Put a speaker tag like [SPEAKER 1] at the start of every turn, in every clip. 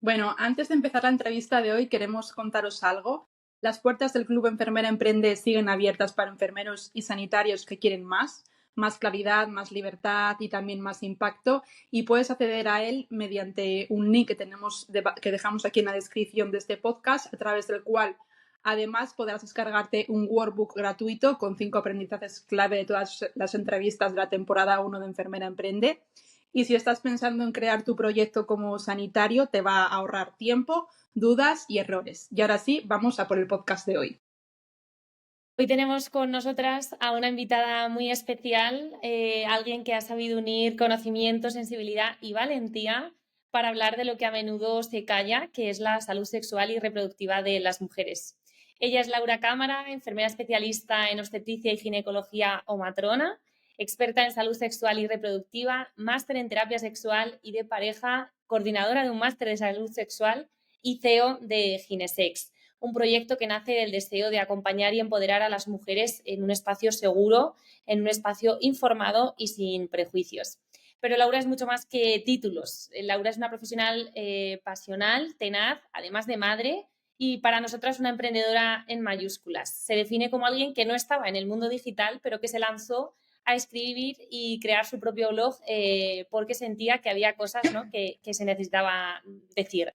[SPEAKER 1] Bueno, antes de empezar la entrevista de hoy, queremos contaros algo. Las puertas del Club Enfermera Emprende siguen abiertas para enfermeros y sanitarios que quieren más claridad, más libertad y también más impacto. Y puedes acceder a él mediante un link que dejamos aquí en la descripción de este podcast, a través del cual además podrás descargarte un workbook gratuito con 5 aprendizajes clave de todas las entrevistas de la temporada 1 de Enfermera Emprende. Y si estás pensando en crear tu proyecto como sanitario, te va a ahorrar tiempo, dudas y errores. Y ahora sí, vamos a por el podcast de hoy.
[SPEAKER 2] Hoy tenemos con nosotras a una invitada muy especial, alguien que ha sabido unir conocimiento, sensibilidad y valentía para hablar de lo que a menudo se calla, que es la salud sexual y reproductiva de las mujeres. Ella es Laura Cámara, enfermera especialista en obstetricia y ginecología o matrona, experta en salud sexual y reproductiva, máster en terapia sexual y de pareja, coordinadora de un máster de salud sexual y CEO de Ginesex, un proyecto que nace del deseo de acompañar y empoderar a las mujeres en un espacio seguro, en un espacio informado y sin prejuicios. Pero Laura es mucho más que títulos. Laura es una profesional pasional, tenaz, además de madre, y para nosotras una emprendedora en mayúsculas. Se define como alguien que no estaba en el mundo digital, pero que se lanzó a escribir y crear su propio blog porque sentía que había cosas, ¿no?, que se necesitaba decir.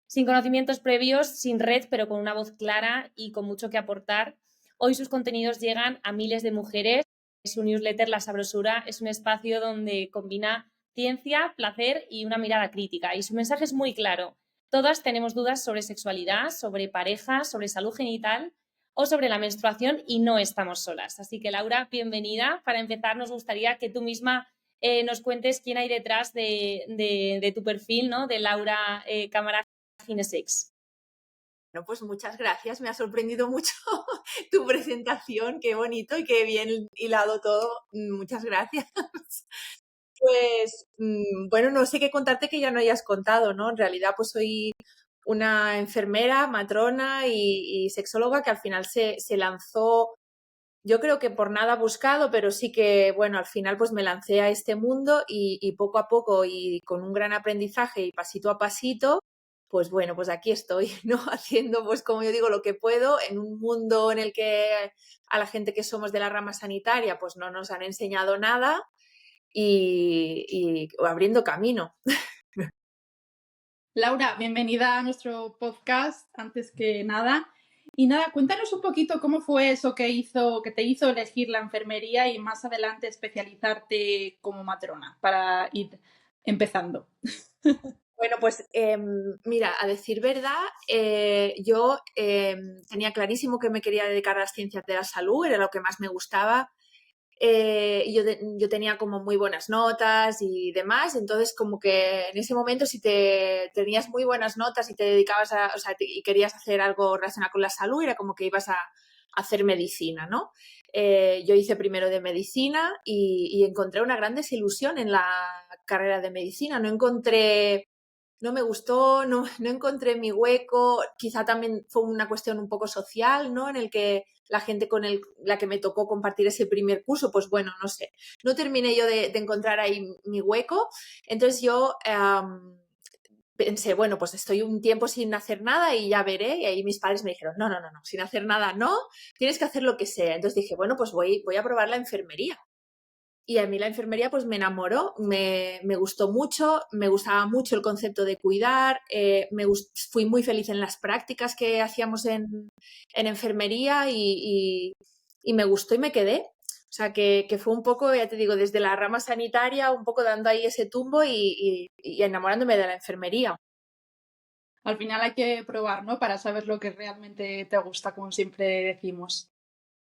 [SPEAKER 2] Sin conocimientos previos, sin red, pero con una voz clara y con mucho que aportar. Hoy sus contenidos llegan a miles de mujeres. Su newsletter La Sabrosura es un espacio donde combina ciencia, placer y una mirada crítica. Y su mensaje es muy claro. Todas tenemos dudas sobre sexualidad, sobre pareja, sobre salud genital o sobre la menstruación y no estamos solas. Así que, Laura, bienvenida. Para empezar, nos gustaría que tú misma nos cuentes quién hay detrás de tu perfil, ¿no?, de Laura Cámara Ginesex.
[SPEAKER 3] Bueno, pues muchas gracias, me ha sorprendido mucho tu presentación, qué bonito y qué bien hilado todo, muchas gracias. Pues, bueno, no sé qué contarte que ya no hayas contado, ¿no? En realidad, pues soy una enfermera, matrona y sexóloga que al final se lanzó, yo creo que por nada buscado, pero sí que, bueno, al final pues me lancé a este mundo y poco a poco y con un gran aprendizaje y pasito a pasito, pues bueno, pues aquí estoy, ¿no? Haciendo, pues como yo digo, lo que puedo en un mundo en el que a la gente que somos de la rama sanitaria, pues no nos han enseñado nada y abriendo camino.
[SPEAKER 1] Laura, bienvenida a nuestro podcast, antes que nada. Y nada, cuéntanos un poquito cómo fue eso que te hizo elegir la enfermería y más adelante especializarte como matrona para ir empezando.
[SPEAKER 3] Bueno, pues mira, a decir verdad, yo tenía clarísimo que me quería dedicar a las ciencias de la salud, era lo que más me gustaba. Y yo tenía como muy buenas notas y demás, entonces como que en ese momento si te tenías muy buenas notas y te dedicabas a, o sea, y querías hacer algo relacionado con la salud, era como que ibas a hacer medicina, ¿no? Yo hice primero de medicina y encontré una gran desilusión en la carrera de medicina, no me gustó, no encontré mi hueco, quizá también fue una cuestión un poco social, ¿no? En el que la gente la que me tocó compartir ese primer curso, pues bueno, no sé, no terminé yo de encontrar ahí mi hueco, entonces yo pensé, bueno, pues estoy un tiempo sin hacer nada y ya veré, y ahí mis padres me dijeron, no, sin hacer nada no, tienes que hacer lo que sea, entonces dije, bueno, pues voy a probar la enfermería. Y a mí la enfermería pues me enamoró, me gustó mucho, me gustaba mucho el concepto de cuidar, fui muy feliz en las prácticas que hacíamos en enfermería y me gustó y me quedé. O sea, que fue un poco, ya te digo, desde la rama sanitaria, un poco dando ahí ese tumbo y enamorándome de la enfermería.
[SPEAKER 1] Al final hay que probar, ¿no? Para saber lo que realmente te gusta, como siempre decimos.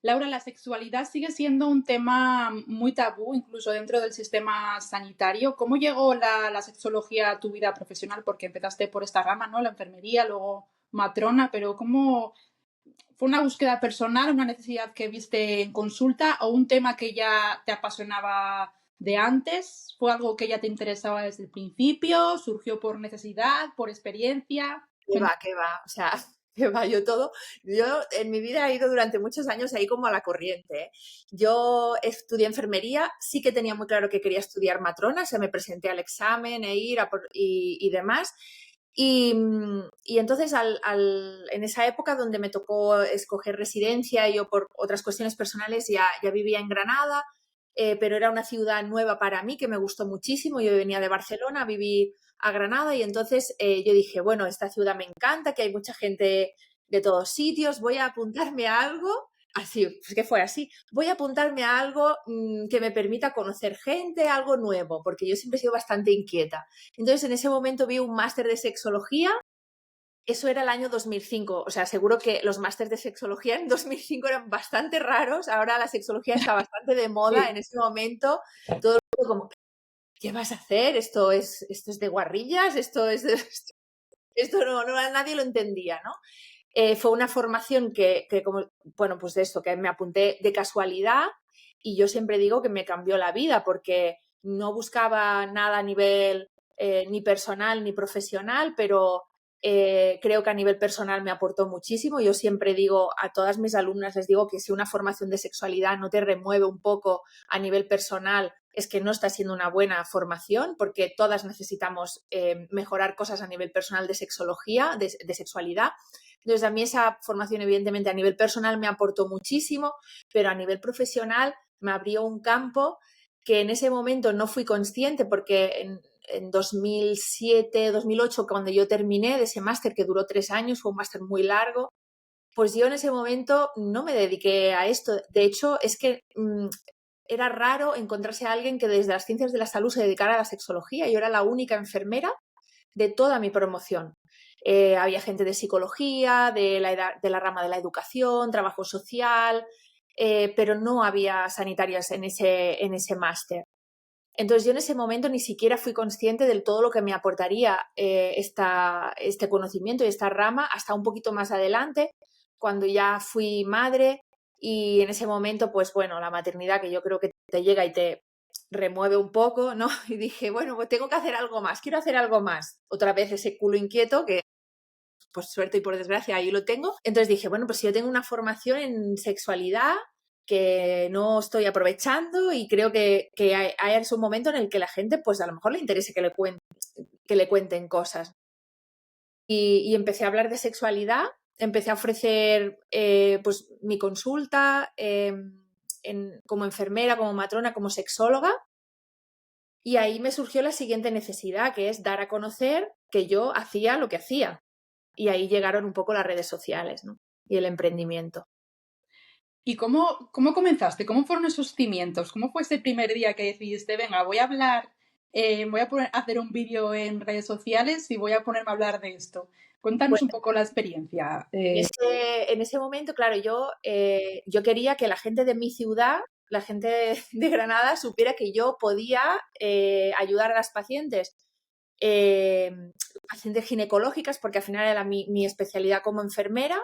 [SPEAKER 1] Laura, la sexualidad sigue siendo un tema muy tabú, incluso dentro del sistema sanitario. ¿Cómo llegó la sexología a tu vida profesional? Porque empezaste por esta rama, ¿no? La enfermería, luego matrona, pero ¿cómo fue una búsqueda personal, una necesidad que viste en consulta o un tema que ya te apasionaba de antes? ¿Fue algo que ya te interesaba desde el principio? ¿Surgió por necesidad, por experiencia?
[SPEAKER 3] Qué va, o sea, que va, yo en mi vida he ido durante muchos años ahí como a la corriente, ¿eh? Yo estudié enfermería, sí que tenía muy claro que quería estudiar matrona, o sea, me presenté al examen y demás, Y entonces en esa época donde me tocó escoger residencia, yo por otras cuestiones personales ya vivía en Granada, pero era una ciudad nueva para mí que me gustó muchísimo. Yo venía de Barcelona, viví a Granada y entonces yo dije, bueno, esta ciudad me encanta, que hay mucha gente de todos sitios, voy a apuntarme a algo. Así, pues que fue así. Voy a apuntarme a algo que me permita conocer gente, algo nuevo, porque yo siempre he sido bastante inquieta. Entonces, en ese momento vi un máster de sexología. Eso era el año 2005. O sea, seguro que los másters de sexología en 2005 eran bastante raros. Ahora la sexología está bastante de moda.
[SPEAKER 1] Sí.
[SPEAKER 3] En ese momento, todo el mundo como, ¿qué vas a hacer? ¿Esto es de guarrillas? Esto no, nadie lo entendía, ¿no? Fue una formación que como, bueno, pues de esto, que me apunté de casualidad y yo siempre digo que me cambió la vida porque no buscaba nada a nivel ni personal ni profesional, pero creo que a nivel personal me aportó muchísimo. Yo siempre digo a todas mis alumnas, les digo que si una formación de sexualidad no te remueve un poco a nivel personal, es que no está siendo una buena formación, porque todas necesitamos mejorar cosas a nivel personal de sexología, de sexualidad. Entonces, a mí esa formación, evidentemente, a nivel personal me aportó muchísimo, pero a nivel profesional me abrió un campo que en ese momento no fui consciente, porque en 2007, 2008, cuando yo terminé de ese máster, que duró 3 años, fue un máster muy largo, pues yo en ese momento no me dediqué a esto. De hecho, es que era raro encontrarse a alguien que desde las ciencias de la salud se dedicara a la sexología. Yo era la única enfermera de toda mi promoción. Había gente de psicología, de la rama de la educación, trabajo social, pero no había sanitarias en ese máster. Entonces yo en ese momento ni siquiera fui consciente del todo lo que me aportaría este conocimiento y esta rama hasta un poquito más adelante, cuando ya fui madre y en ese momento, pues bueno, la maternidad que yo creo que te llega y te remueve un poco, ¿no? Y dije, bueno, pues tengo que hacer algo más, quiero hacer algo más. Otra vez ese culo inquieto que, por suerte y por desgracia, ahí lo tengo. Entonces dije, bueno, pues si yo tengo una formación en sexualidad que no estoy aprovechando y creo que hay un momento en el que la gente, pues a lo mejor le interese que le cuenten cosas. Y empecé a hablar de sexualidad, empecé a ofrecer pues mi consulta como enfermera, como matrona, como sexóloga. Y ahí me surgió la siguiente necesidad, que es dar a conocer que yo hacía lo que hacía. Y ahí llegaron un poco las redes sociales, ¿no? Y el emprendimiento.
[SPEAKER 1] ¿Y cómo comenzaste? ¿Cómo fueron esos cimientos? ¿Cómo fue ese primer día que decidiste, venga, voy a hablar, voy a hacer un vídeo en redes sociales y voy a ponerme a hablar de esto? Cuéntanos un
[SPEAKER 3] Bueno,
[SPEAKER 1] poco la experiencia.
[SPEAKER 3] en ese momento, claro, yo quería que la gente de mi ciudad, la gente de Granada, supiera que yo podía ayudar a las pacientes, pacientes ginecológicas, porque al final era mi especialidad como enfermera,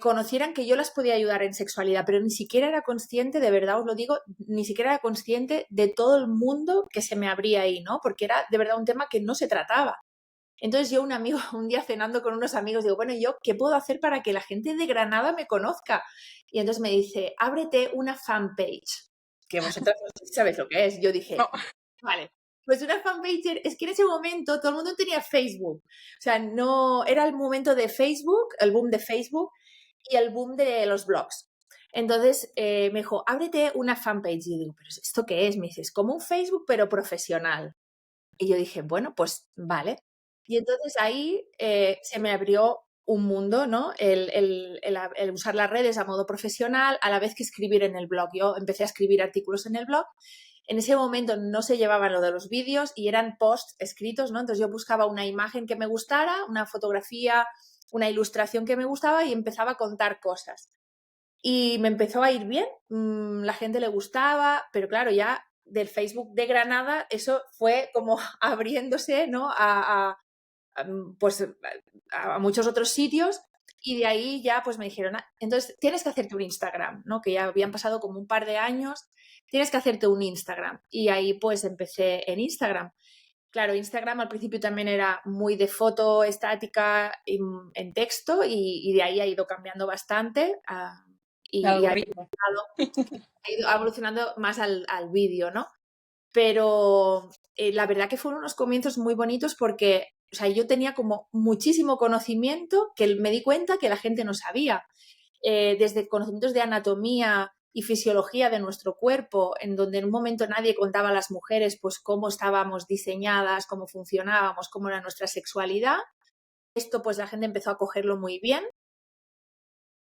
[SPEAKER 3] conocieran que yo las podía ayudar en sexualidad, pero ni siquiera era consciente, de verdad os lo digo, ni siquiera era consciente de todo el mundo que se me abría ahí, ¿no? Porque era de verdad un tema que no se trataba. Entonces yo un amigo, un día cenando con unos amigos, digo, bueno, ¿yo qué puedo hacer para que la gente de Granada me conozca? Y entonces me dice, ábrete una fanpage, que vosotros no sé si sabéis lo que es. Yo dije,
[SPEAKER 1] No.
[SPEAKER 3] vale, pues una fanpage, es que en ese momento todo el mundo tenía Facebook. O sea, no, era el momento de Facebook, el boom de Facebook y el boom de los blogs. Entonces me dijo, ábrete una fanpage. Y yo digo, ¿pero esto qué es? Me dice, es como un Facebook, pero profesional. Y yo dije, bueno, pues vale. Y entonces ahí se me abrió un mundo, ¿no? El usar las redes a modo profesional, a la vez que escribir en el blog. Yo empecé a escribir artículos en el blog. En ese momento no se llevaban lo de los vídeos y eran posts escritos, ¿no? Entonces yo buscaba una imagen que me gustara, una fotografía, una ilustración que me gustaba y empezaba a contar cosas. Y me empezó a ir bien, la gente le gustaba, pero claro, ya del Facebook de Granada eso fue como abriéndose, ¿no? Pues a muchos otros sitios y de ahí ya pues me dijeron, entonces tienes que hacerte un Instagram, ¿no? Que ya habían pasado como un par de años, tienes que hacerte un Instagram y ahí pues empecé en Instagram. Claro, Instagram al principio también era muy de foto estática en texto y de ahí ha ido cambiando bastante y ha ido evolucionando más al vídeo, ¿no? Pero la verdad que fueron unos comienzos muy bonitos porque O sea, yo tenía como muchísimo conocimiento que me di cuenta que la gente no sabía. Desde conocimientos de anatomía y fisiología de nuestro cuerpo, en donde en un momento nadie contaba a las mujeres pues cómo estábamos diseñadas, cómo funcionábamos, cómo era nuestra sexualidad. Esto pues la gente empezó a cogerlo muy bien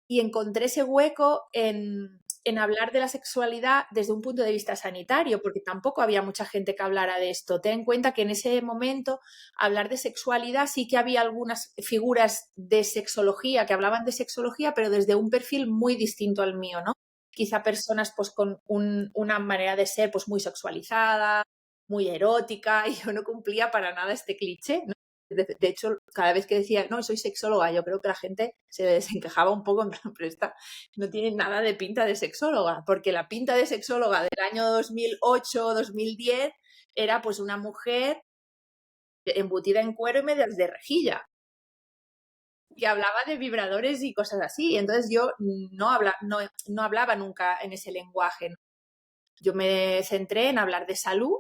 [SPEAKER 3] y encontré ese hueco en hablar de la sexualidad desde un punto de vista sanitario, porque tampoco había mucha gente que hablara de esto. Ten en cuenta que en ese momento hablar de sexualidad sí que había algunas figuras de sexología que hablaban de sexología, pero desde un perfil muy distinto al mío, ¿no? Quizá personas pues con una manera de ser pues muy sexualizada, muy erótica, y yo no cumplía para nada este cliché, ¿no? De hecho, cada vez que decía, no, soy sexóloga, yo creo que la gente se desencajaba un poco, en plan, pero esta no tiene nada de pinta de sexóloga, porque la pinta de sexóloga del año 2008-2010 era pues una mujer embutida en cuero y medias de rejilla, que hablaba de vibradores y cosas así. Entonces yo no hablaba nunca en ese lenguaje, ¿no? Yo me centré en hablar de salud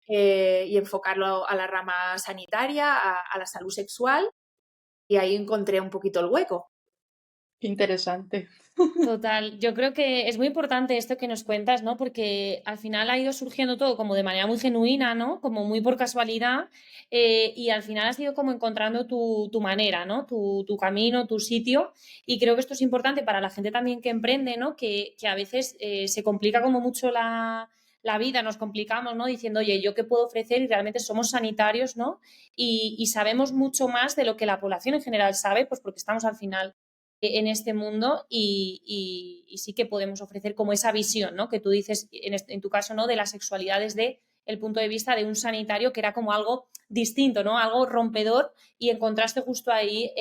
[SPEAKER 3] y enfocarlo a la rama sanitaria, a la salud sexual, y ahí encontré un poquito el hueco.
[SPEAKER 1] Qué interesante.
[SPEAKER 2] Total, yo creo que es muy importante esto que nos cuentas, ¿no? Porque al final ha ido surgiendo todo como de manera muy genuina, ¿no? Como muy por casualidad, y al final has ido como encontrando tu manera, ¿no? Tu camino, tu sitio, y creo que esto es importante para la gente también que emprende, ¿no? Que a veces se complica como mucho la vida, nos complicamos, ¿no? Diciendo, oye, ¿yo qué puedo ofrecer? Y realmente somos sanitarios, ¿no? Y sabemos mucho más de lo que la población en general sabe, pues porque estamos al final en este mundo y sí que podemos ofrecer como esa visión, ¿no? Que tú dices, en tu caso, ¿no? De la sexualidad desde el punto de vista de un sanitario que era como algo distinto, ¿no? Algo rompedor y encontraste justo ahí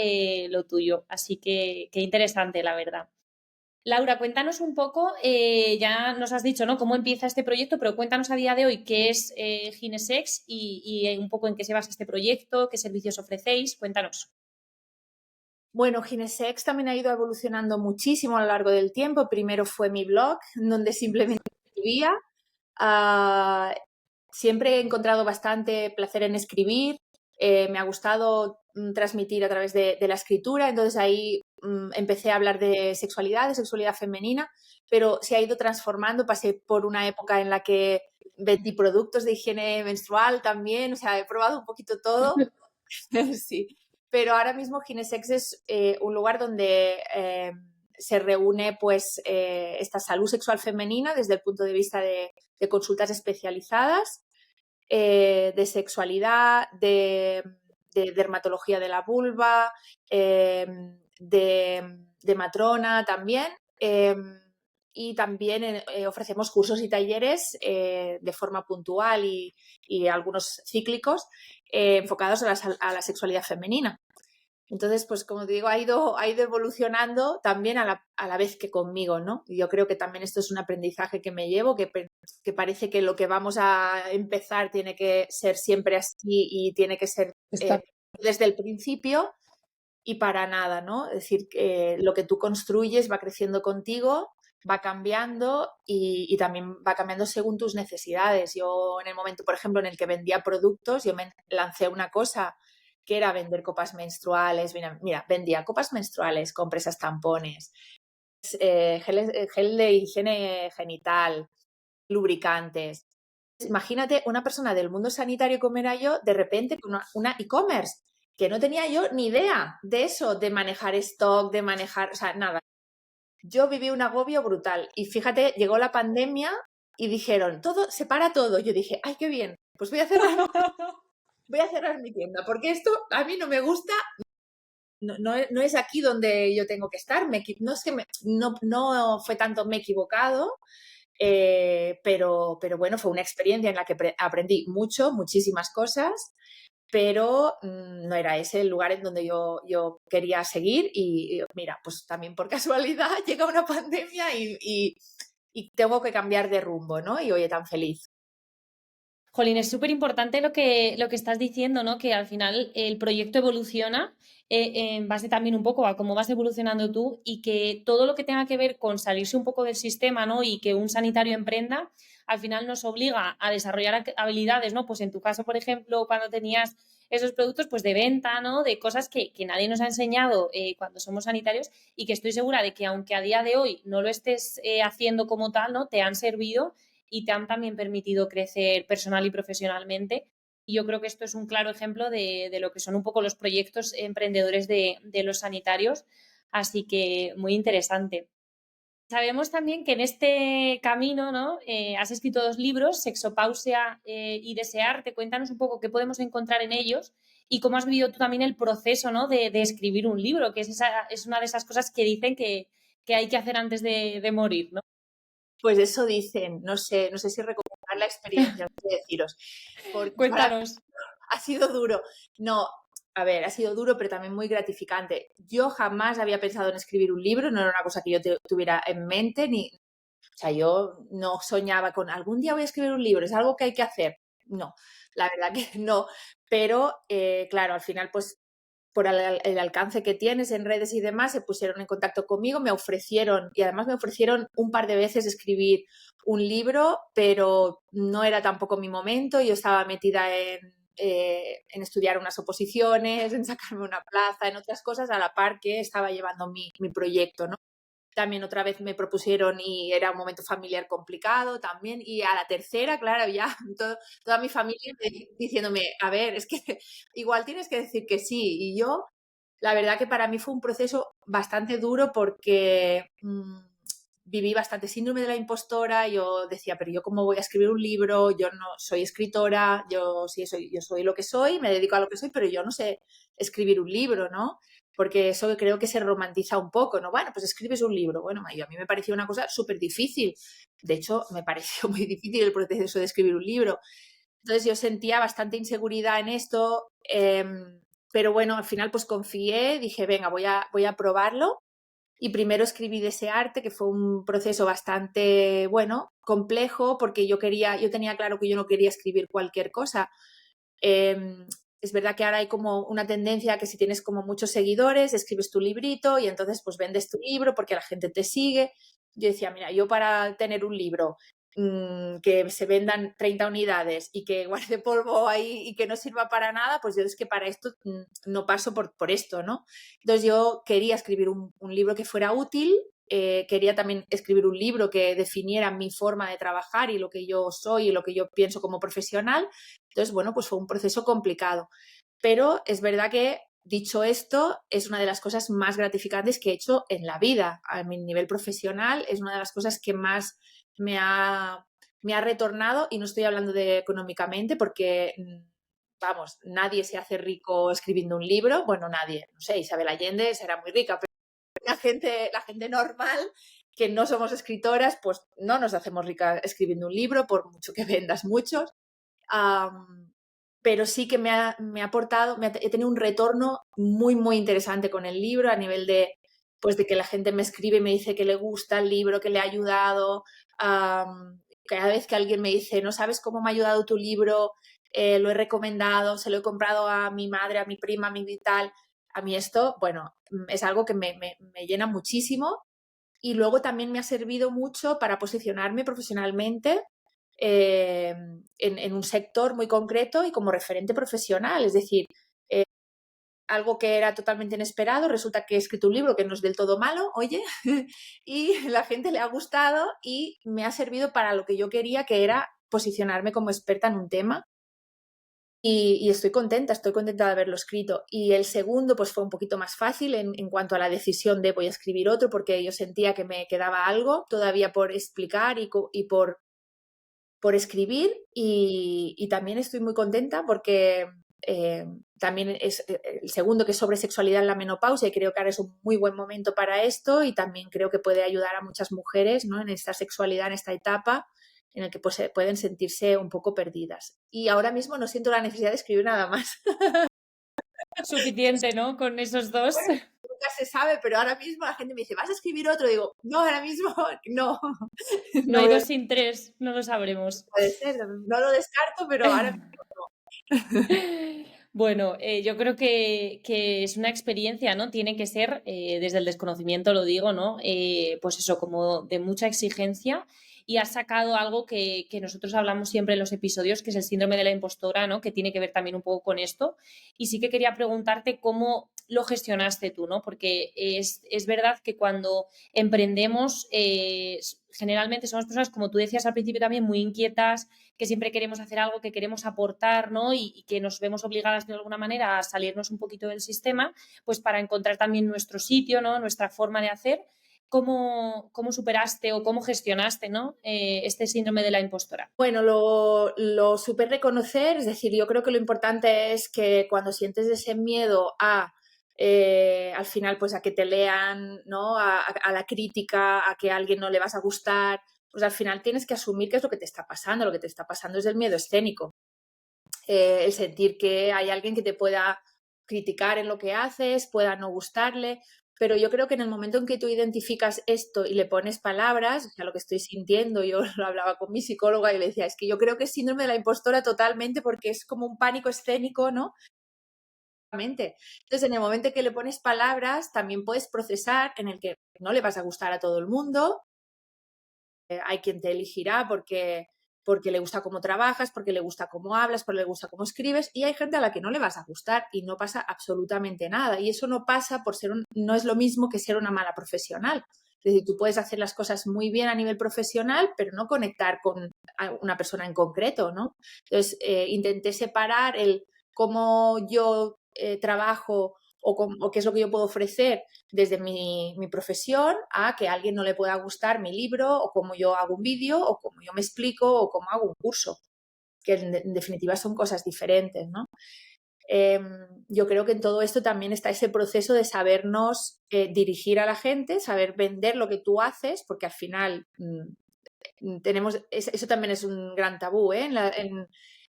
[SPEAKER 2] lo tuyo. Así que qué interesante, la verdad. Laura, cuéntanos un poco, ya nos has dicho, ¿no? Cómo empieza este proyecto, pero cuéntanos a día de hoy qué es Ginesex y un poco en qué se basa este proyecto, qué servicios ofrecéis. Cuéntanos.
[SPEAKER 3] Bueno, Ginesex también ha ido evolucionando muchísimo a lo largo del tiempo. Primero fue mi blog, donde simplemente escribía. Siempre he encontrado bastante placer en escribir. Me ha gustado transmitir a través de la escritura. Entonces ahí empecé a hablar de sexualidad femenina, pero se ha ido transformando. Pasé por una época en la que vendí productos de higiene menstrual también. O sea, he probado un poquito todo. Sí. Pero ahora mismo Ginesex es un lugar donde se reúne pues esta salud sexual femenina desde el punto de vista de consultas especializadas, de sexualidad, de dermatología de la vulva, de matrona también. Y también ofrecemos cursos y talleres de forma puntual y algunos cíclicos enfocados a la sexualidad femenina. Entonces, pues como te digo, ha ido evolucionando también a la vez que conmigo, ¿no? Y yo creo que también esto es un aprendizaje que me llevo, que parece que lo que vamos a empezar tiene que ser siempre así y tiene que ser desde el principio y para nada, ¿no? Es decir, que lo que tú construyes va creciendo contigo, va cambiando y también va cambiando según tus necesidades. Yo en el momento, por ejemplo, en el que vendía productos, yo me lancé una cosa que era vender copas menstruales. Mira, vendía copas menstruales, compresas tampones, gel de higiene genital, lubricantes. Imagínate una persona del mundo sanitario como era yo, de repente con una e-commerce, que no tenía yo ni idea de eso, de manejar stock, de manejar, o sea, nada. Yo viví un agobio brutal y fíjate, llegó la pandemia y dijeron, todo, se para todo. Yo dije, ay, qué bien, pues voy a cerrar mi tienda, porque esto a mí no me gusta, no es aquí donde yo tengo que estar. No es que no fue tanto me he equivocado, pero bueno, fue una experiencia en la que aprendí muchísimas cosas, pero no era ese el lugar en donde yo quería seguir y mira, pues también por casualidad llega una pandemia y tengo que cambiar de rumbo, ¿no? Y oye, tan feliz.
[SPEAKER 2] Jolín, es súper importante lo que estás diciendo, ¿no? Que al final el proyecto evoluciona en base también un poco a cómo vas evolucionando tú y que todo lo que tenga que ver con salirse un poco del sistema, ¿no? Y que un sanitario emprenda, al final nos obliga a desarrollar habilidades, ¿no? Pues en tu caso, por ejemplo, cuando tenías esos productos, pues de venta, ¿no? De cosas que nadie nos ha enseñado cuando somos sanitarios y que estoy segura de que aunque a día de hoy no lo estés haciendo como tal, ¿no? Te han servido y te han también permitido crecer personal y profesionalmente. Y yo creo que esto es un claro ejemplo de lo que son un poco los proyectos emprendedores de los sanitarios. Así que muy interesante. Sabemos también que en este camino, ¿no? Has escrito 2 libros, Sexopausia y Desearte. Cuéntanos un poco qué podemos encontrar en ellos y cómo has vivido tú también el proceso, ¿no? de escribir un libro, que es una de esas cosas que dicen que hay que hacer antes de morir, ¿no?
[SPEAKER 3] Pues eso dicen, no sé si recomendar la experiencia, no sé deciros, porque
[SPEAKER 2] Cuéntanos.
[SPEAKER 3] ha sido duro. No, a ver, ha sido duro, pero también muy gratificante. Yo jamás había pensado en escribir un libro, no era una cosa que yo tuviera en mente, o sea, yo no soñaba con algún día voy a escribir un libro, es algo que hay que hacer. No, la verdad que no. Pero, claro, al final, pues por el alcance que tienes en redes y demás, se pusieron en contacto conmigo, me ofrecieron, y además me ofrecieron un par de veces escribir un libro, pero no era tampoco mi momento, yo estaba metida en estudiar unas oposiciones, en sacarme una plaza, en otras cosas, a la par que estaba llevando mi proyecto, ¿no? También otra vez me propusieron y era un momento familiar complicado también. Y a la tercera, claro, ya toda mi familia diciéndome, a ver, es que igual tienes que decir que sí. Y yo, la verdad que para mí fue un proceso bastante duro porque viví bastante síndrome de la impostora. Yo decía, pero yo cómo voy a escribir un libro, yo no soy escritora, yo soy lo que soy, me dedico a lo que soy, pero yo no sé escribir un libro, ¿no? Porque eso creo que se romantiza un poco, ¿no? Bueno, pues escribes un libro. Bueno, a mí me pareció una cosa súper difícil. De hecho, me pareció muy difícil el proceso de escribir un libro. Entonces yo sentía bastante inseguridad en esto, pero bueno, al final pues confié, dije, venga, voy a probarlo. Y primero escribí Desearte, que fue un proceso bastante, bueno, complejo, porque yo tenía claro que yo no quería escribir cualquier cosa. Es verdad que ahora hay como una tendencia que si tienes como muchos seguidores, escribes tu librito y entonces pues vendes tu libro porque la gente te sigue. Yo decía, mira, yo para tener un libro que se vendan 30 unidades y que guarde polvo ahí y que no sirva para nada, pues yo es que para esto no paso por esto, ¿no? Entonces yo quería escribir un libro que fuera útil, quería también escribir un libro que definiera mi forma de trabajar y lo que yo soy y lo que yo pienso como profesional. Entonces, bueno, pues fue un proceso complicado. Pero es verdad que, dicho esto, es una de las cosas más gratificantes que he hecho en la vida. A mi nivel profesional es una de las cosas que más me ha retornado, y no estoy hablando de económicamente porque, vamos, nadie se hace rico escribiendo un libro. Bueno, nadie, no sé, Isabel Allende será muy rica, pero la gente normal que no somos escritoras, pues no nos hacemos ricas escribiendo un libro, por mucho que vendas muchos. Pero sí que me ha aportado, he tenido un retorno muy, muy interesante con el libro a nivel de, pues de que la gente me escribe y me dice que le gusta el libro, que le ha ayudado. Cada vez que alguien me dice, no sabes cómo me ha ayudado tu libro, lo he recomendado, se lo he comprado a mi madre, a mi prima, a mi tal. A mí esto, bueno, es algo que me llena muchísimo, y luego también me ha servido mucho para posicionarme profesionalmente en un sector muy concreto y como referente profesional. Es decir, algo que era totalmente inesperado, resulta que he escrito un libro que no es del todo malo, oye, y la gente le ha gustado y me ha servido para lo que yo quería, que era posicionarme como experta en un tema. Y estoy contenta de haberlo escrito. Y el segundo pues fue un poquito más fácil en cuanto a la decisión de voy a escribir otro, porque yo sentía que me quedaba algo todavía por explicar y por escribir, y también estoy muy contenta porque también es el segundo, que es sobre sexualidad en la menopausia, y creo que ahora es un muy buen momento para esto, y también creo que puede ayudar a muchas mujeres, ¿no? En esta sexualidad, en esta etapa en la que pues, pueden sentirse un poco perdidas. Y ahora mismo no siento la necesidad de escribir nada más.
[SPEAKER 2] Suficiente, ¿no? Con esos 2.
[SPEAKER 3] Bueno, nunca se sabe, pero ahora mismo la gente me dice, ¿vas a escribir otro? Digo, no, ahora mismo no.
[SPEAKER 2] No hay 2 sin 3, no lo sabremos.
[SPEAKER 3] Puede ser, no lo descarto, pero ahora mismo no.
[SPEAKER 2] Bueno, yo creo que es una experiencia, ¿no? Tiene que ser, desde el desconocimiento lo digo, ¿no? Pues eso, como de mucha exigencia y has sacado algo que nosotros hablamos siempre en los episodios, que es el síndrome de la impostora, ¿no? Que tiene que ver también un poco con esto. Y sí que quería preguntarte cómo lo gestionaste tú, ¿no? Porque es verdad que cuando emprendemos, generalmente somos personas, como tú decías al principio también, muy inquietas, que siempre queremos hacer algo, que queremos aportar, ¿no? Y que nos vemos obligadas de alguna manera a salirnos un poquito del sistema, pues para encontrar también nuestro sitio, ¿no? Nuestra forma de hacer. ¿Cómo superaste o cómo gestionaste, ¿no? Este síndrome de la impostora?
[SPEAKER 3] Bueno, lo supe reconocer, es decir, yo creo que lo importante es que cuando sientes ese miedo al final, pues a que te lean, ¿no? A la crítica, a que a alguien no le vas a gustar, pues al final tienes que asumir qué es lo que te está pasando. Lo que te está pasando es el miedo escénico. El sentir que hay alguien que te pueda criticar en lo que haces, pueda no gustarle, pero yo creo que en el momento en que tú identificas esto y le pones palabras, o sea, lo que estoy sintiendo, yo lo hablaba con mi psicóloga y le decía, es que yo creo que es síndrome de la impostora totalmente porque es como un pánico escénico, ¿no? Entonces, en el momento en que le pones palabras, también puedes procesar en el que no le vas a gustar a todo el mundo, hay quien te elegirá porque le gusta cómo trabajas, porque le gusta cómo hablas, porque le gusta cómo escribes, y hay gente a la que no le vas a gustar y no pasa absolutamente nada. Y eso no pasa por no es lo mismo que ser una mala profesional. Es decir, tú puedes hacer las cosas muy bien a nivel profesional, pero no conectar con una persona en concreto, ¿no? Entonces, intenté separar el cómo yo trabajo o qué es lo que yo puedo ofrecer desde mi profesión a que a alguien no le pueda gustar mi libro o cómo yo hago un vídeo o cómo yo me explico o cómo hago un curso, que en definitiva son cosas diferentes, ¿no? Yo creo que en todo esto también está ese proceso de sabernos dirigir a la gente, saber vender lo que tú haces, porque al final eso también es un gran tabú, ¿eh?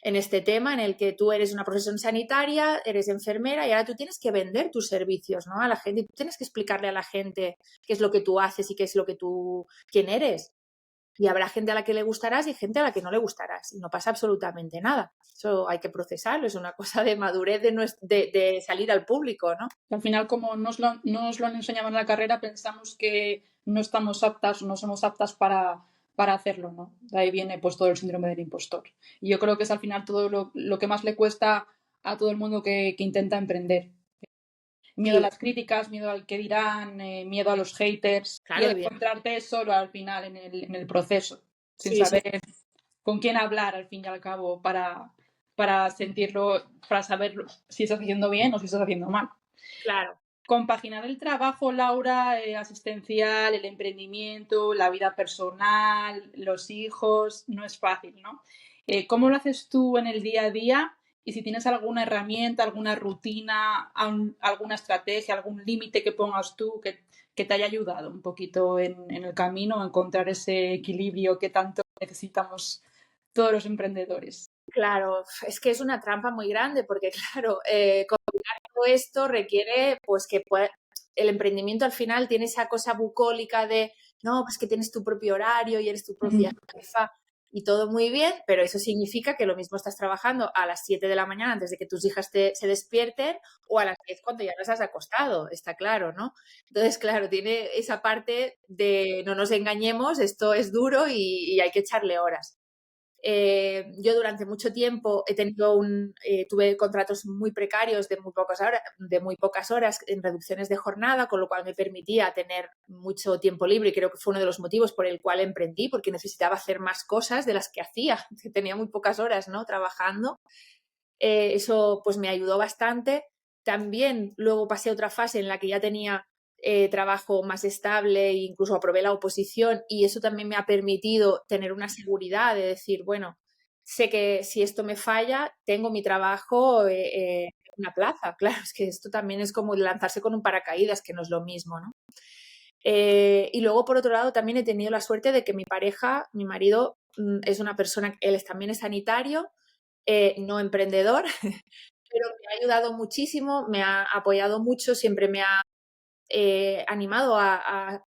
[SPEAKER 3] En este tema en el que tú eres una profesión sanitaria, eres enfermera y ahora tú tienes que vender tus servicios, ¿no? A la gente, tú tienes que explicarle a la gente qué es lo que tú haces y qué es lo que quién eres. Y habrá gente a la que le gustarás y gente a la que no le gustarás. Y no pasa absolutamente nada. Eso hay que procesarlo, es una cosa de madurez de salir al público, ¿no?
[SPEAKER 1] Al final, como nos lo han enseñado en la carrera, pensamos que no estamos aptas o no somos aptas para hacerlo, ¿no? De ahí viene pues todo el síndrome del impostor. Y yo creo que es al final todo lo que más le cuesta a todo el mundo que intenta emprender. Miedo a
[SPEAKER 3] Sí,
[SPEAKER 1] las críticas, miedo al que dirán, miedo a los haters y
[SPEAKER 3] claro,
[SPEAKER 1] el
[SPEAKER 3] bien.
[SPEAKER 1] encontrarte solo al final en el proceso, sin
[SPEAKER 3] Sí, sí,
[SPEAKER 1] saber con quién hablar al fin y al cabo para sentirlo, para saber si estás haciendo bien o si estás haciendo mal.
[SPEAKER 3] claro.
[SPEAKER 1] Compaginar el trabajo, Laura, asistencial, el emprendimiento, la vida personal, los hijos, no es fácil, ¿no? ¿Cómo lo haces tú en el día a día? Y si tienes alguna herramienta, alguna rutina, alguna estrategia, algún límite que pongas tú que te haya ayudado un poquito en el camino a encontrar ese equilibrio que tanto necesitamos todos los emprendedores.
[SPEAKER 3] Claro, es que es una trampa muy grande porque, claro, combinar todo esto requiere, pues, el emprendimiento al final tiene esa cosa bucólica de, no, pues que tienes tu propio horario y eres tu propia jefa y todo muy bien, pero eso significa que lo mismo estás trabajando a las 7 de la mañana antes de que tus hijas se despierten o a las 10 cuando ya las has acostado, está claro, ¿no? Entonces, claro, tiene esa parte de no nos engañemos, esto es duro y hay que echarle horas. Yo durante mucho tiempo tuve contratos muy precarios de muy pocas horas en reducciones de jornada, con lo cual me permitía tener mucho tiempo libre y creo que fue uno de los motivos por el cual emprendí, porque necesitaba hacer más cosas de las que hacía, que tenía muy pocas horas, ¿no? Trabajando. Eso pues me ayudó bastante. También luego pasé a otra fase en la que ya tenía trabajo más estable e incluso aprobé la oposición y eso también me ha permitido tener una seguridad de decir, bueno, sé que si esto me falla, tengo mi trabajo en una plaza. Claro, es que esto también es como lanzarse con un paracaídas, que no es lo mismo, ¿no? Y luego, por otro lado, también he tenido la suerte de que mi marido, es una persona, también es sanitario, no emprendedor, pero me ha ayudado muchísimo, me ha apoyado mucho, siempre me ha animado a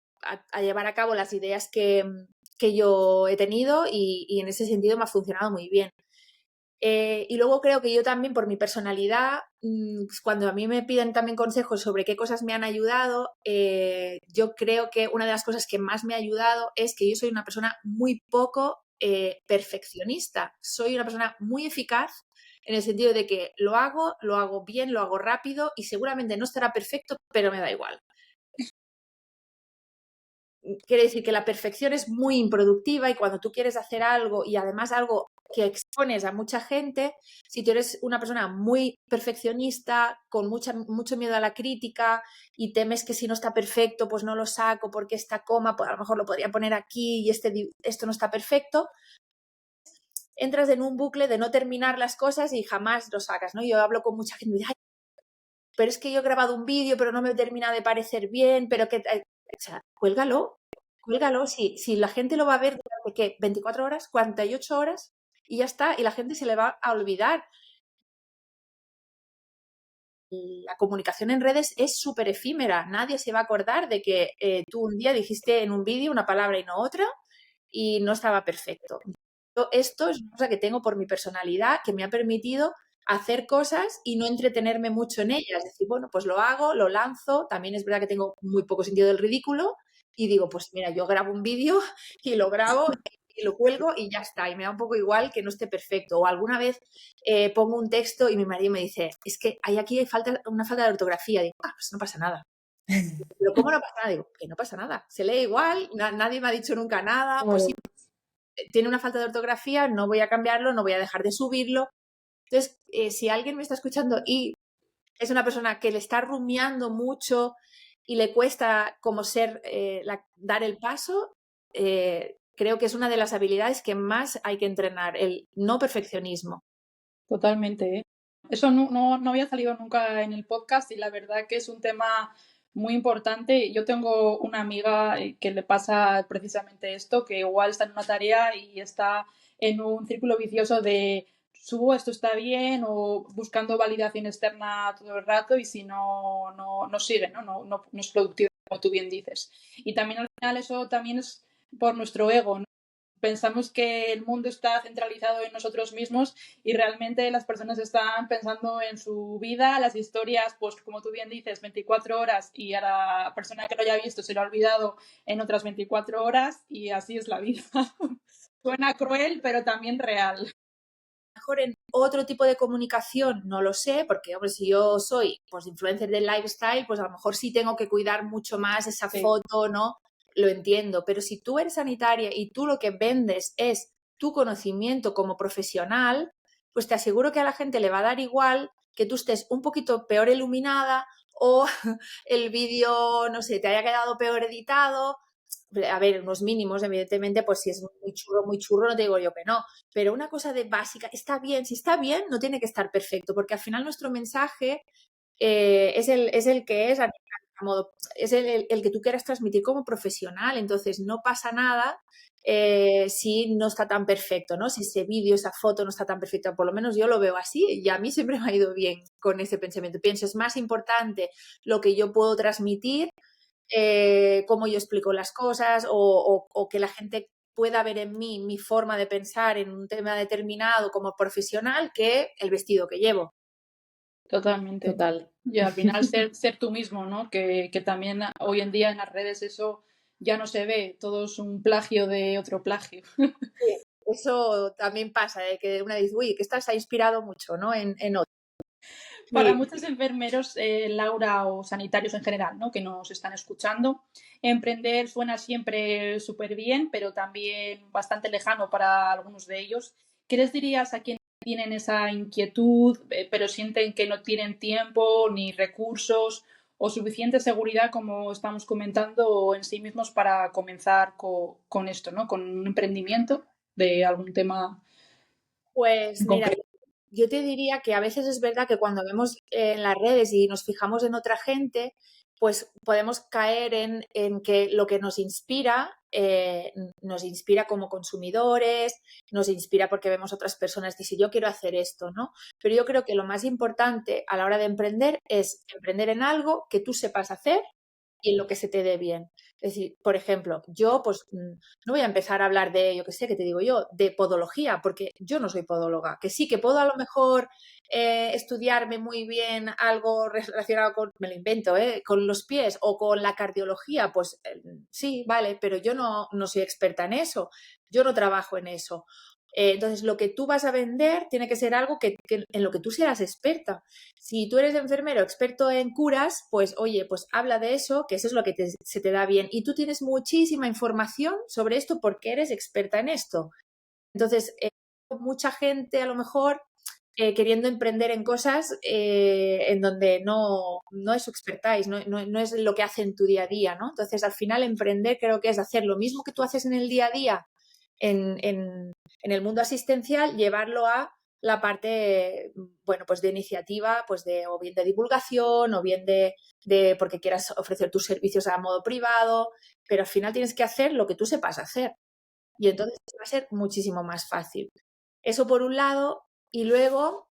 [SPEAKER 3] llevar a cabo las ideas que yo he tenido y en ese sentido me ha funcionado muy bien. Y luego creo que yo también, por mi personalidad, cuando a mí me piden también consejos sobre qué cosas me han ayudado, yo creo que una de las cosas que más me ha ayudado es que yo soy una persona muy poco perfeccionista. Soy una persona muy eficaz en el sentido de que lo hago bien, lo hago rápido y seguramente no estará perfecto, pero me da igual. Quiere decir que la perfección es muy improductiva y cuando tú quieres hacer algo y además algo que expones a mucha gente, si tú eres una persona muy perfeccionista, con mucho miedo a la crítica y temes que si no está perfecto, pues no lo saco porque esta coma, pues a lo mejor lo podría poner aquí y esto no está perfecto, entras en un bucle de no terminar las cosas y jamás lo sacas, ¿no? Yo hablo con mucha gente y dice, ay, pero es que yo he grabado un vídeo, pero no me termina de parecer bien, pero que... O sea, cuélgalo, si la gente lo va a ver durante, ¿qué? 24 horas, 48 horas y ya está, y la gente se le va a olvidar. La comunicación en redes es súper efímera, nadie se va a acordar de que tú un día dijiste en un vídeo una palabra y no otra y no estaba perfecto. Esto es una cosa que tengo por mi personalidad que me ha permitido hacer cosas y no entretenerme mucho en ellas. Es decir, bueno, pues lo hago, lo lanzo. También es verdad que tengo muy poco sentido del ridículo y digo, pues mira, yo grabo un vídeo y lo grabo y lo cuelgo y ya está. Y me da un poco igual que no esté perfecto. O alguna vez pongo un texto y mi marido me dice, es que hay aquí una falta de ortografía. Digo, pues no pasa nada. Pero ¿cómo no pasa nada? Digo, que no pasa nada. Se lee igual, nadie me ha dicho nunca nada. Pues sí, tiene una falta de ortografía, no voy a cambiarlo, no voy a dejar de subirlo. Entonces, si alguien me está escuchando y es una persona que le está rumiando mucho y le cuesta como dar el paso, creo que es una de las habilidades que más hay que entrenar, el no perfeccionismo.
[SPEAKER 1] Totalmente, ¿eh? Eso no había salido nunca en el podcast y la verdad que es un tema muy importante. Yo tengo una amiga que le pasa precisamente esto, que igual está en una tarea y está en un círculo vicioso de subo, esto está bien, o buscando validación externa todo el rato y si no sigue, no es productivo, como tú bien dices. Y también al final eso también es por nuestro ego, ¿no? Pensamos que el mundo está centralizado en nosotros mismos y realmente las personas están pensando en su vida, las historias, pues como tú bien dices, 24 horas y a la persona que lo haya visto se lo ha olvidado en otras 24 horas y así es la vida. Suena cruel, pero también real.
[SPEAKER 3] Mejor en otro tipo de comunicación, no lo sé, porque hombre, si yo soy pues influencer del lifestyle, pues a lo mejor sí tengo que cuidar mucho más esa foto, ¿no? Lo entiendo, pero si tú eres sanitaria y tú lo que vendes es tu conocimiento como profesional, pues te aseguro que a la gente le va a dar igual que tú estés un poquito peor iluminada o el vídeo, no sé, te haya quedado peor editado. A ver, unos mínimos, evidentemente, pues si es muy churro, no te digo yo que no, pero una cosa de básica, está bien, si está bien, no tiene que estar perfecto, porque al final nuestro mensaje es el que es, a modo, es el que tú quieras transmitir como profesional, entonces no pasa nada si no está tan perfecto, ¿no? Si ese vídeo, esa foto no está tan perfecta, por lo menos yo lo veo así y a mí siempre me ha ido bien con ese pensamiento. Pienso, es más importante lo que yo puedo transmitir, cómo yo explico las cosas o que la gente pueda ver en mí mi forma de pensar en un tema determinado como profesional que el vestido que llevo.
[SPEAKER 1] Totalmente.
[SPEAKER 2] Total.
[SPEAKER 1] Y al final ser tú mismo, ¿no? Que también hoy en día en las redes eso ya no se ve, todo es un plagio de otro plagio.
[SPEAKER 3] Sí, eso también pasa, que una dice, uy, que esta se ha inspirado mucho, ¿no? En otro.
[SPEAKER 1] Para
[SPEAKER 3] Sí.
[SPEAKER 1] muchos enfermeros, Laura, o sanitarios en general, ¿no? Que nos están escuchando, emprender suena siempre súper bien, pero también bastante lejano para algunos de ellos. ¿Qué les dirías a quienes tienen esa inquietud, pero sienten que no tienen tiempo ni recursos o suficiente seguridad, como estamos comentando, en sí mismos para comenzar con esto, ¿no? Con un emprendimiento de algún tema
[SPEAKER 3] Pues mira,
[SPEAKER 1] concreto?
[SPEAKER 3] yo te diría que a veces es verdad que cuando vemos en las redes y nos fijamos en otra gente, pues podemos caer en que lo que nos inspira como consumidores, nos inspira porque vemos otras personas y si yo quiero hacer esto, ¿no? Pero yo creo que lo más importante a la hora de emprender es emprender en algo que tú sepas hacer y en lo que se te dé bien. Es decir, por ejemplo, yo pues no voy a empezar a hablar de, yo qué sé, ¿qué te digo yo? De podología, porque yo no soy podóloga. Que sí, que puedo a lo mejor estudiarme muy bien algo relacionado con, me lo invento, con los pies o con la cardiología, pues sí, vale, pero yo no soy experta en eso, yo no trabajo en eso. Entonces, lo que tú vas a vender tiene que ser algo en lo que tú seas experta. Si tú eres enfermero experto en curas, pues oye, pues habla de eso, que eso es lo que se te da bien. Y tú tienes muchísima información sobre esto porque eres experta en esto. Entonces, mucha gente a lo mejor queriendo emprender en cosas en donde no es su expertise, no es lo que hace en tu día a día, ¿no? Entonces, al final, emprender creo que es hacer lo mismo que tú haces en el día a día en el mundo asistencial, llevarlo a la parte, bueno, pues de iniciativa, pues o bien de divulgación, o bien de porque quieras ofrecer tus servicios a modo privado, pero al final tienes que hacer lo que tú sepas hacer. Y entonces va a ser muchísimo más fácil. Eso por un lado, y luego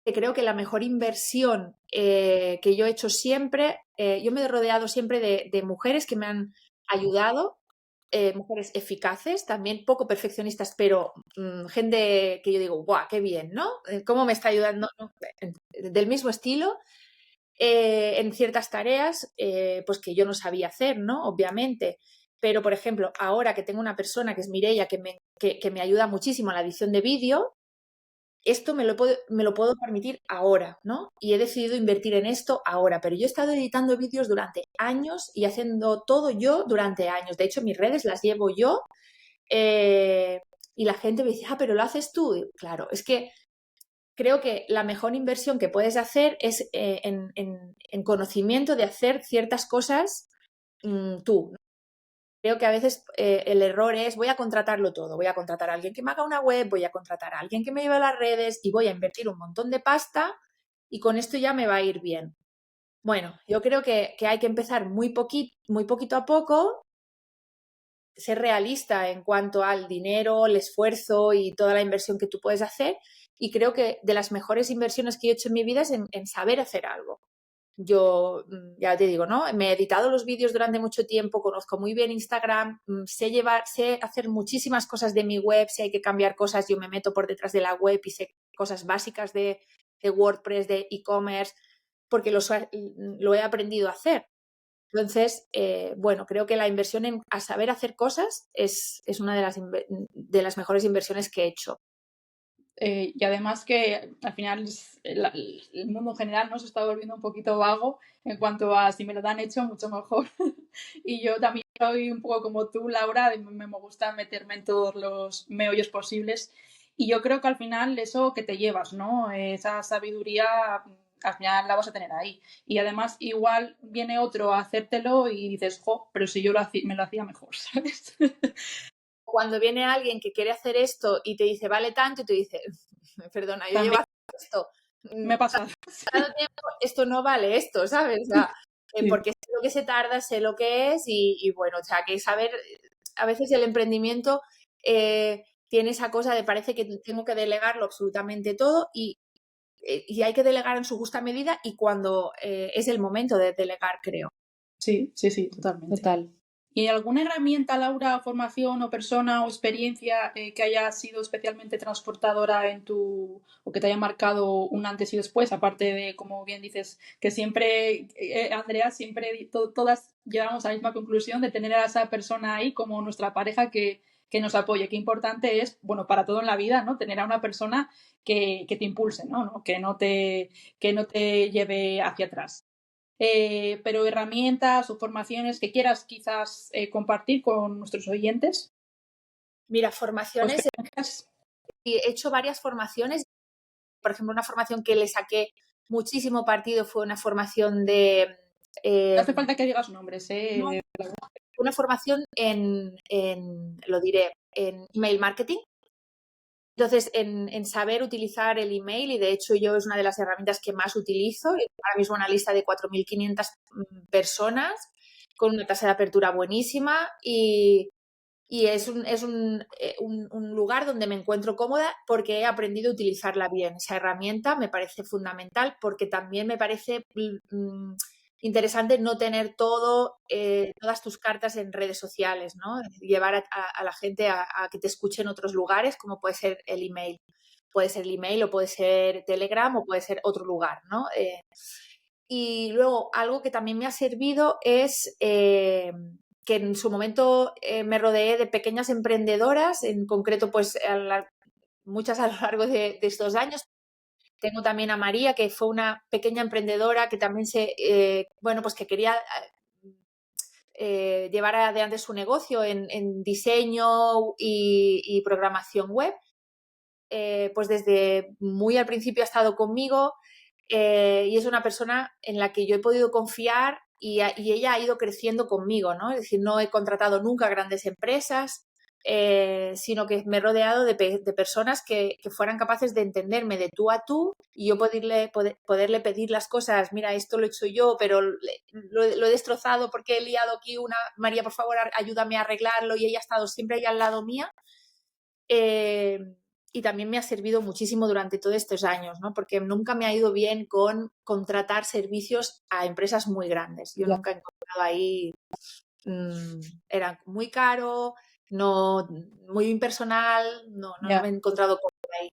[SPEAKER 3] que creo que la mejor inversión que yo he hecho siempre, yo me he rodeado siempre de mujeres que me han ayudado, mujeres eficaces, también poco perfeccionistas, pero gente que yo digo, ¡guau, qué bien!, ¿no? ¿Cómo me está ayudando? ¿No? Del mismo estilo, en ciertas tareas, pues que yo no sabía hacer, ¿no? Obviamente. Pero, por ejemplo, ahora que tengo una persona que es Mireia, que me ayuda muchísimo en la edición de vídeo, esto me lo puedo permitir ahora, ¿no? Y he decidido invertir en esto ahora, pero yo he estado editando vídeos durante años y haciendo todo yo durante años. De hecho, mis redes las llevo yo y la gente me dice, pero lo haces tú. Y claro, es que creo que la mejor inversión que puedes hacer es en conocimiento de hacer ciertas cosas tú. Creo que a veces el error es voy a contratarlo todo, voy a contratar a alguien que me haga una web, voy a contratar a alguien que me lleve a las redes y voy a invertir un montón de pasta y con esto ya me va a ir bien. Bueno, yo creo que hay que empezar muy poquito a poco, ser realista en cuanto al dinero, el esfuerzo y toda la inversión que tú puedes hacer y creo que de las mejores inversiones que he hecho en mi vida es en saber hacer algo. Yo, ya te digo, ¿no? Me he editado los vídeos durante mucho tiempo, conozco muy bien Instagram, sé hacer muchísimas cosas de mi web, si hay que cambiar cosas, yo me meto por detrás de la web y sé cosas básicas de WordPress, de e-commerce, porque lo he aprendido a hacer. Entonces, bueno, creo que la inversión a saber hacer cosas es una de las mejores inversiones que he hecho.
[SPEAKER 1] Y además que al final el mundo en general nos está volviendo un poquito vago en cuanto a si me lo dan hecho, mucho mejor. Y yo también soy un poco como tú, Laura, me gusta meterme en todos los meollos posibles. Y yo creo que al final eso que te llevas, ¿no? Esa sabiduría al final la vas a tener ahí. Y además igual viene otro a hacértelo y dices, jo, pero si yo me lo hacía mejor, ¿sabes?
[SPEAKER 3] Cuando viene alguien que quiere hacer esto y te dice, vale tanto, y tú dices, perdona, yo llevo haciendo esto.
[SPEAKER 1] Me ha pasado.
[SPEAKER 3] Tanto tiempo, esto no vale esto, ¿sabes? O sea,
[SPEAKER 1] Sí.
[SPEAKER 3] porque sé lo que se tarda, sé lo que es y bueno, o sea, que saber, a veces el emprendimiento tiene esa cosa de parece que tengo que delegarlo absolutamente todo y hay que delegar en su justa medida y cuando es el momento de delegar, creo.
[SPEAKER 1] Sí, totalmente.
[SPEAKER 2] Total.
[SPEAKER 1] ¿Y alguna herramienta, Laura, formación o persona o experiencia que haya sido especialmente transportadora o que te haya marcado un antes y después? Aparte de, como bien dices, que siempre, Andrea, siempre todas llegamos a la misma conclusión de tener a esa persona ahí como nuestra pareja que nos apoye. Qué importante es, bueno, para todo en la vida, ¿no? Tener a una persona que te impulse, ¿no? Que no te lleve hacia atrás. Pero herramientas o formaciones que quieras quizás compartir con nuestros oyentes.
[SPEAKER 3] Mira, formaciones, he hecho varias formaciones. Por ejemplo, una formación que le saqué muchísimo partido fue una formación de...
[SPEAKER 1] no hace falta que digas nombres.
[SPEAKER 3] No, una formación lo diré, en email marketing. Entonces, en saber utilizar el email, y de hecho yo es una de las herramientas que más utilizo, ahora mismo una lista de 4.500 personas con una tasa de apertura buenísima y es un lugar donde me encuentro cómoda porque he aprendido a utilizarla bien. Esa herramienta me parece fundamental porque también me parece interesante no tener todas tus cartas en redes sociales, ¿no? Llevar a la gente a que te escuche en otros lugares, como puede ser el email. Puede ser el email o puede ser Telegram o puede ser otro lugar, ¿no? Y luego, algo que también me ha servido es que en su momento me rodeé de pequeñas emprendedoras, en concreto, pues muchas a lo largo de estos años. Tengo también a María, que fue una pequeña emprendedora que también pues que quería llevar adelante su negocio en diseño y programación web. Pues desde muy al principio ha estado conmigo y es una persona en la que yo he podido confiar y ella ha ido creciendo conmigo, ¿no? Es decir, no he contratado nunca grandes empresas, sino que me he rodeado de personas que fueran capaces de entenderme de tú a tú y yo poderle pedir las cosas, mira, esto lo he hecho yo, pero lo he destrozado porque he liado aquí María, por favor, ayúdame a arreglarlo, y ella ha estado siempre ahí al lado mía. Y también me ha servido muchísimo durante todos estos años, ¿no? Porque nunca me ha ido bien con contratar servicios a empresas muy grandes. Yo nunca he encontrado ahí, era muy caro, no, muy impersonal, no me he encontrado con ahí.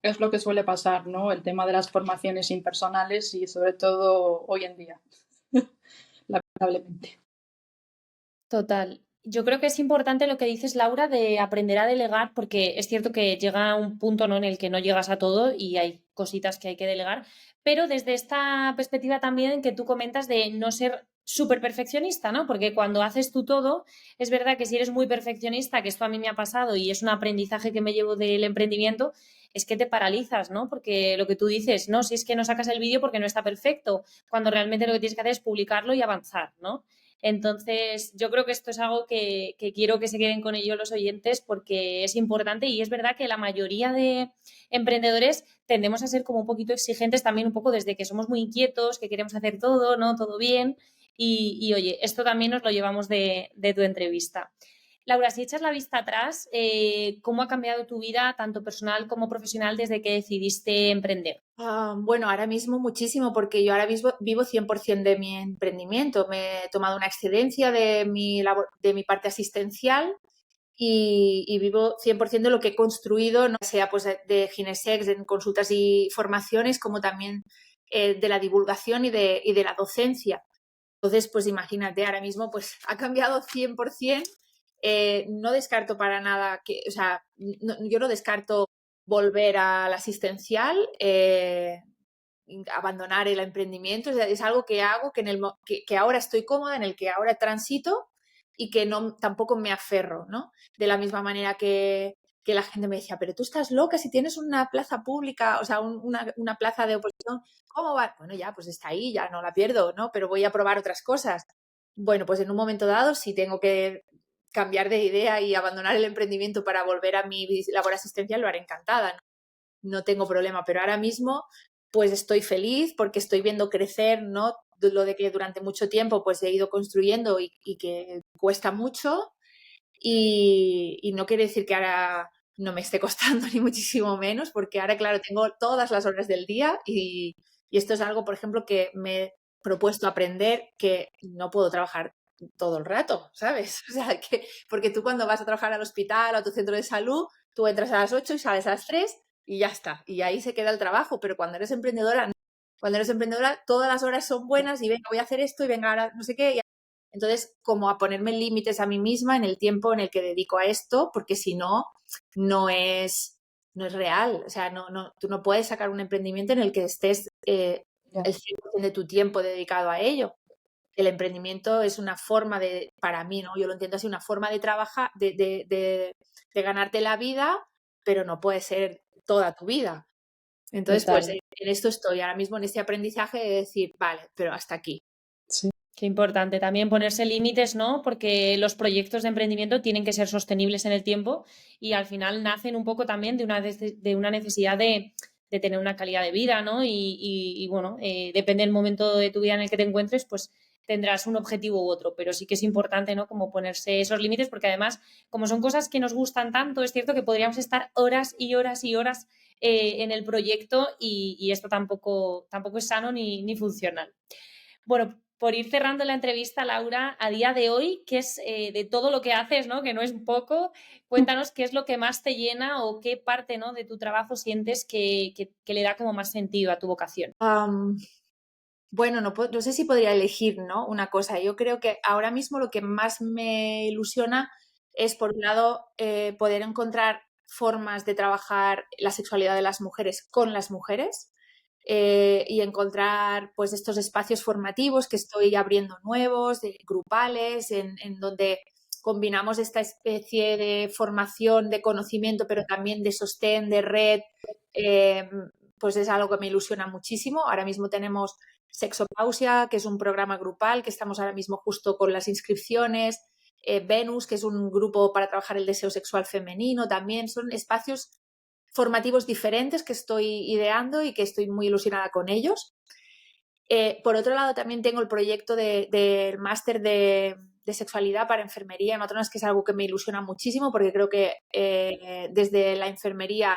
[SPEAKER 1] Es lo que suele pasar, ¿no? El tema de las formaciones impersonales y sobre todo hoy en día, lamentablemente.
[SPEAKER 2] Total. Yo creo que es importante lo que dices, Laura, de aprender a delegar, porque es cierto que llega un punto, ¿no?, en el que no llegas a todo y hay cositas que hay que delegar, pero desde esta perspectiva también que tú comentas de no ser súper perfeccionista, ¿no? Porque cuando haces tú todo, es verdad que si eres muy perfeccionista, que esto a mí me ha pasado y es un aprendizaje que me llevo del emprendimiento, es que te paralizas, ¿no? Porque lo que tú dices, no, si es que no sacas el vídeo porque no está perfecto, cuando realmente lo que tienes que hacer es publicarlo y avanzar, ¿no? Entonces, yo creo que esto es algo que quiero que se queden con ello los oyentes porque es importante y es verdad que la mayoría de emprendedores tendemos a ser como un poquito exigentes también un poco desde que somos muy inquietos, que queremos hacer todo, ¿no? Todo bien. Y oye, esto también nos lo llevamos de tu entrevista. Laura, si echas la vista atrás, ¿cómo ha cambiado tu vida, tanto personal como profesional, desde que decidiste emprender?
[SPEAKER 3] Bueno, ahora mismo muchísimo, porque yo ahora mismo vivo 100% de mi emprendimiento. Me he tomado una excedencia de mi parte asistencial y vivo 100% de lo que he construido, no sea pues de Ginesex en consultas y formaciones, como también de la divulgación y de la docencia. Entonces, pues imagínate, ahora mismo pues ha cambiado 100%. No descarto para nada o sea, yo no descarto volver al asistencial, abandonar el emprendimiento. Es algo que hago, que ahora estoy cómoda, en el que ahora transito y que tampoco me aferro, ¿no? De la misma manera que la gente me decía, pero tú estás loca si tienes una plaza pública, o sea, una plaza de oposición, ¿cómo va? Bueno, ya, pues está ahí, ya no la pierdo, ¿no? Pero voy a probar otras cosas. Bueno, pues en un momento dado, si tengo que cambiar de idea y abandonar el emprendimiento para volver a mi labor asistencial, lo haré encantada, no tengo problema, pero ahora mismo pues estoy feliz porque estoy viendo crecer, ¿no? Lo de que durante mucho tiempo pues he ido construyendo y que cuesta mucho y no quiere decir que ahora no me esté costando ni muchísimo menos, porque ahora, claro, tengo todas las horas del día y esto es algo, por ejemplo, que me he propuesto aprender, que no puedo trabajar todo el rato, ¿sabes? O sea, porque tú cuando vas a trabajar al hospital o a tu centro de salud, tú entras a las 8 y sales a las 3 y ya está, y ahí se queda el trabajo, pero cuando eres emprendedora, todas las horas son buenas y venga, voy a hacer esto y venga, ahora no sé qué. Entonces, como a ponerme límites a mí misma en el tiempo en el que dedico a esto, porque si no, no es real. O sea, tú no puedes sacar un emprendimiento en el que estés el 100% de tu tiempo dedicado a ello. El emprendimiento es una forma para mí, ¿no? Yo lo entiendo así, una forma de trabajar, de ganarte la vida, pero no puede ser toda tu vida. Entonces, pues en esto estoy ahora mismo, en este aprendizaje de decir, vale, pero hasta aquí.
[SPEAKER 1] Sí.
[SPEAKER 2] Qué importante también ponerse límites, ¿no? Porque los proyectos de emprendimiento tienen que ser sostenibles en el tiempo y al final nacen un poco también de una necesidad de tener una calidad de vida, ¿no? Y bueno, depende del momento de tu vida en el que te encuentres, pues tendrás un objetivo u otro, pero sí que es importante, ¿no? Como ponerse esos límites, porque además, como son cosas que nos gustan tanto, es cierto que podríamos estar horas y horas y horas en el proyecto y esto tampoco es sano ni funcional. Bueno, por ir cerrando la entrevista, Laura, a día de hoy, ¿qué es de todo lo que haces, ¿no? Que no es poco? Cuéntanos qué es lo que más te llena o qué parte, ¿no?, de tu trabajo sientes que le da como más sentido a tu vocación.
[SPEAKER 3] Bueno, no sé si podría elegir, ¿no?, una cosa. Yo creo que ahora mismo lo que más me ilusiona es, por un lado, poder encontrar formas de trabajar la sexualidad de las mujeres con las mujeres, y encontrar pues estos espacios formativos que estoy abriendo nuevos, grupales, en donde combinamos esta especie de formación, de conocimiento, pero también de sostén, de red. Pues es algo que me ilusiona muchísimo. Ahora mismo tenemos Sexopausia, que es un programa grupal, que estamos ahora mismo justo con las inscripciones. Venus, que es un grupo para trabajar el deseo sexual femenino, también son espacios formativos diferentes que estoy ideando y que estoy muy ilusionada con ellos. Por otro lado, también tengo el proyecto del máster de sexualidad para enfermería y matronas, que es algo que me ilusiona muchísimo porque creo que desde la enfermería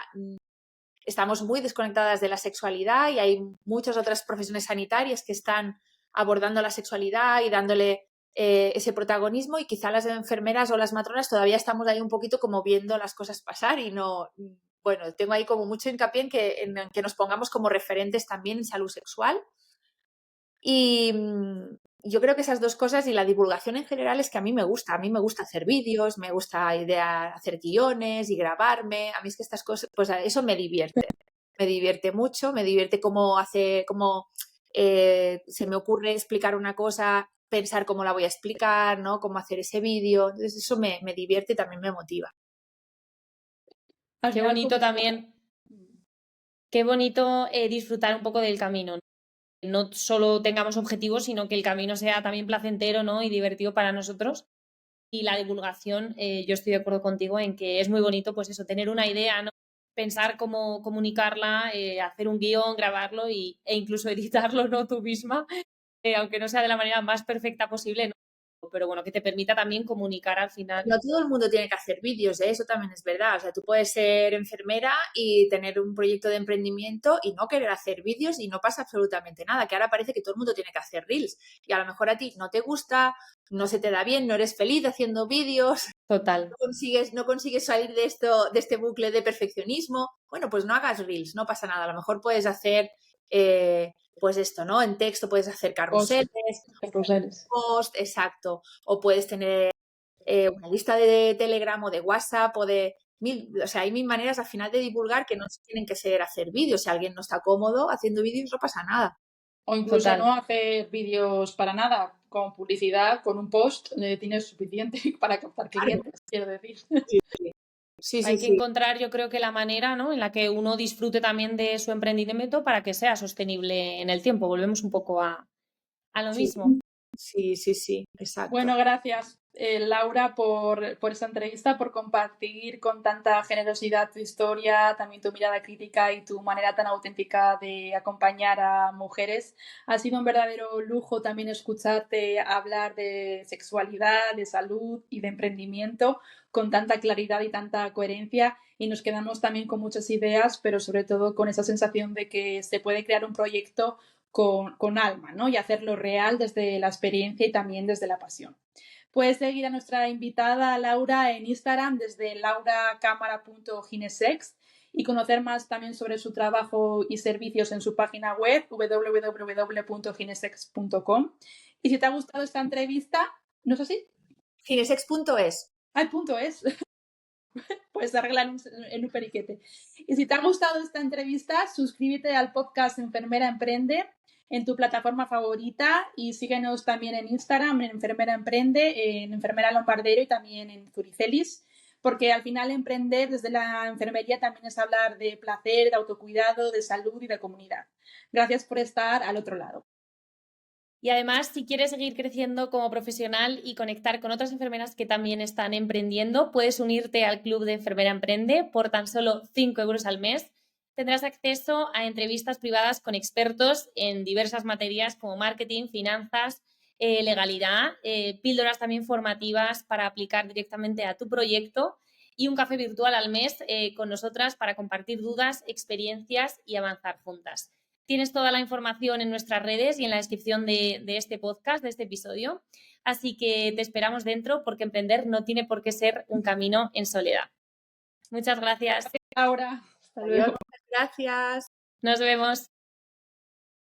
[SPEAKER 3] estamos muy desconectadas de la sexualidad y hay muchas otras profesiones sanitarias que están abordando la sexualidad y dándole ese protagonismo, y quizá las enfermeras o las matronas todavía estamos ahí un poquito como viendo las cosas pasar y no... Bueno, tengo ahí como mucho hincapié en que nos pongamos como referentes también en salud sexual. Y yo creo que esas dos cosas y la divulgación en general es que a mí me gusta. A mí me gusta hacer vídeos, me gusta hacer guiones y grabarme. A mí es que estas cosas, pues eso me divierte. Me divierte mucho, me divierte se me ocurre explicar una cosa, pensar cómo la voy a explicar, ¿no? Cómo hacer ese vídeo. Entonces eso me divierte y también me motiva.
[SPEAKER 1] Al
[SPEAKER 2] Qué
[SPEAKER 1] final,
[SPEAKER 2] bonito también, qué bonito disfrutar un poco del camino. No solo tengamos objetivos, sino que el camino sea también placentero, ¿no?, y divertido para nosotros. Y la divulgación, yo estoy de acuerdo contigo en que es muy bonito, pues eso, tener una idea, ¿no?, pensar cómo comunicarla, hacer un guión, grabarlo e incluso editarlo, ¿no?, tú misma, aunque no sea de la manera más perfecta posible, ¿no? Pero bueno, que te permita también comunicar al final.
[SPEAKER 3] No todo el mundo tiene que hacer vídeos, ¿eh? Eso también es verdad. O sea, tú puedes ser enfermera y tener un proyecto de emprendimiento y no querer hacer vídeos y no pasa absolutamente nada, que ahora parece que todo el mundo tiene que hacer reels y a lo mejor a ti no te gusta, no se te da bien, no eres feliz haciendo vídeos,
[SPEAKER 2] Total.
[SPEAKER 3] no consigues salir de este bucle de perfeccionismo. Bueno, pues no hagas reels, no pasa nada. A lo mejor puedes hacer, pues esto, ¿no? En texto puedes hacer carruseles, post, exacto, o puedes tener una lista de Telegram o de WhatsApp o de o sea, hay mil maneras al final de divulgar que no tienen que ser hacer vídeos. Si alguien no está cómodo haciendo vídeos, no pasa nada.
[SPEAKER 1] O incluso
[SPEAKER 2] Total.
[SPEAKER 1] no hacer vídeos para nada, con publicidad, con un post, tienes suficiente para captar clientes, quiero decir.
[SPEAKER 2] Hay que encontrar, yo creo que la manera, ¿no?, en la que uno disfrute también de su emprendimiento para que sea sostenible en el tiempo. Volvemos un poco a lo mismo.
[SPEAKER 3] Sí, exacto.
[SPEAKER 1] Bueno, gracias, Laura, por esta entrevista, por compartir con tanta generosidad tu historia, también tu mirada crítica y tu manera tan auténtica de acompañar a mujeres. Ha sido un verdadero lujo también escucharte hablar de sexualidad, de salud y de emprendimiento con tanta claridad y tanta coherencia, y nos quedamos también con muchas ideas, pero sobre todo con esa sensación de que se puede crear un proyecto con alma, ¿no?, y hacerlo real desde la experiencia y también desde la pasión. Puedes seguir a nuestra invitada Laura en Instagram desde lauracamara.ginesex y conocer más también sobre su trabajo y servicios en su página web www.ginesex.com. Y si te ha gustado esta entrevista, ¿no es así?
[SPEAKER 3] Ginesex.es.
[SPEAKER 1] Ay, .es. Puedes arreglar en un periquete. Y si te ha gustado esta entrevista, suscríbete al podcast Enfermera Emprende en tu plataforma favorita y síguenos también en Instagram, en Enfermera Emprende, en Enfermera Lombardero y también en Zuricelis, porque al final emprender desde la enfermería también es hablar de placer, de autocuidado, de salud y de comunidad. Gracias por estar al otro lado.
[SPEAKER 2] Y además, si quieres seguir creciendo como profesional y conectar con otras enfermeras que también están emprendiendo, puedes unirte al Club de Enfermera Emprende por tan solo 5 euros al mes. Tendrás acceso a entrevistas privadas con expertos en diversas materias como marketing, finanzas, legalidad, píldoras también formativas para aplicar directamente a tu proyecto y un café virtual al mes con nosotras para compartir dudas, experiencias y avanzar juntas. Tienes toda la información en nuestras redes y en la descripción de este podcast, de este episodio. Así que te esperamos dentro porque emprender no tiene por qué ser un camino en soledad. Muchas gracias.
[SPEAKER 1] Laura, hasta
[SPEAKER 3] Adiós,
[SPEAKER 1] luego.
[SPEAKER 3] muchas gracias.
[SPEAKER 2] Nos vemos.